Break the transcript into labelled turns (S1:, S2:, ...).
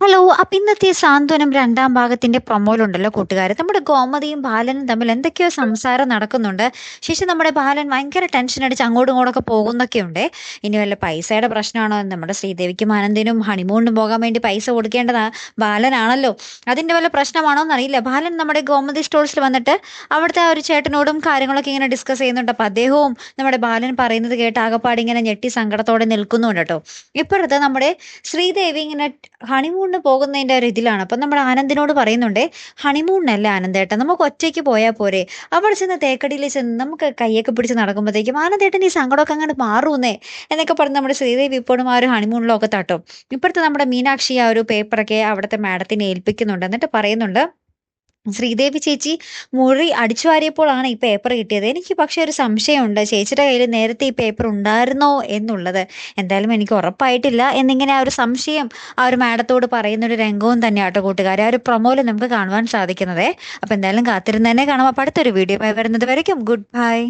S1: Hello. അപ്പൊ ഇന്നത്തെ സാന്ത്വനം രണ്ടാം ഭാഗത്തിന്റെ പ്രൊമോയിലുണ്ടല്ലോ കൂട്ടുകാര്, നമ്മുടെ ഗോമതിയും ബാലനും തമ്മിൽ എന്തൊക്കെയോ സംസാരം നടക്കുന്നുണ്ട്. ശേഷം നമ്മുടെ ബാലൻ ഭയങ്കര ടെൻഷൻ അടിച്ച് അങ്ങോട്ടും ഇങ്ങോട്ടൊക്കെ പോകുന്നൊക്കെ ഉണ്ട്. ഇനി വല്ല പൈസയുടെ പ്രശ്നമാണോ? നമ്മുടെ ശ്രീദേവിക്കും ആനന്ദിനും ഹണിമൂണിനും പോകാൻ വേണ്ടി പൈസ കൊടുക്കേണ്ടതാ ബാലനാണല്ലോ. അതിന്റെ വല്ല പ്രശ്നമാണോ എന്നറിയില്ല. ബാലൻ നമ്മുടെ ഗോമതി സ്റ്റോഴ്സിൽ വന്നിട്ട് അവിടുത്തെ ആ ഒരു ചേട്ടനോടും കാര്യങ്ങളൊക്കെ ഇങ്ങനെ ഡിസ്കസ് ചെയ്യുന്നുണ്ട്. അപ്പൊ അദ്ദേഹവും നമ്മുടെ ബാലൻ പറയുന്നത് കേട്ട് ആകപ്പാടി ഇങ്ങനെ ഞെട്ടി സങ്കടത്തോടെ നിൽക്കുന്നുണ്ട് കേട്ടോ. ഇപ്പോഴത്തെ നമ്മുടെ ശ്രീദേവി ഇങ്ങനെ ഹണിമൂണിന് പോകുന്നതിന്റെ ഒരു ഇതിലാണ്. അപ്പം നമ്മുടെ ആനന്ദിനോട് പറയുന്നുണ്ടേ, ഹണിമൂണിനല്ല ആനന്ദേട്ടൻ, നമുക്ക് ഒറ്റയ്ക്ക് പോയാൽ പോരെ? അവിടെ ചെന്ന് തേക്കടിയിൽ ചെന്ന് നമുക്ക് കയ്യൊക്കെ പിടിച്ച് നടക്കുമ്പോഴത്തേക്കും ആനന്ദേട്ടൻ ഈ സങ്കടമൊക്കെ അങ്ങോട്ട് മാറൂന്നേ എന്നൊക്കെ പറഞ്ഞ് നമ്മുടെ ശ്രീദേവി ഇപ്പോഴും ആ ഒരു ഹണിമൂണിലൊക്കെ തട്ടും. ഇപ്പോഴത്തെ നമ്മുടെ മീനാക്ഷി ആ ഒരു പേപ്പറൊക്കെ അവിടുത്തെ മാഡത്തിനെ ഏൽപ്പിക്കുന്നുണ്ട്. എന്നിട്ട് പറയുന്നുണ്ട്, ശ്രീദേവി ചേച്ചി മുറി അടിച്ചു വാരിയപ്പോഴാണ് ഈ പേപ്പർ കിട്ടിയത്. എനിക്ക് പക്ഷെ ഒരു സംശയമുണ്ട്, ചേച്ചിയുടെ കയ്യിൽ നേരത്തെ ഈ പേപ്പർ ഉണ്ടായിരുന്നോ എന്നുള്ളത്. എന്തായാലും എനിക്ക് ഉറപ്പായിട്ടില്ല എന്നിങ്ങനെ ആ ഒരു സംശയം ആ ഒരു മാഡത്തോട് പറയുന്ന ഒരു രംഗവും തന്നെയാട്ടോ കൂട്ടുകാരെ ആ ഒരു പ്രൊമോയിൽ നമുക്ക് കാണുവാൻ സാധിക്കുന്നതേ. അപ്പൊ എന്തായാലും കാത്തിരുന്ന് തന്നെ കാണാം. അപ്പൊ അടുത്തൊരു വീഡിയോ വരുന്നത് വരയ്ക്കും ഗുഡ് ബൈ.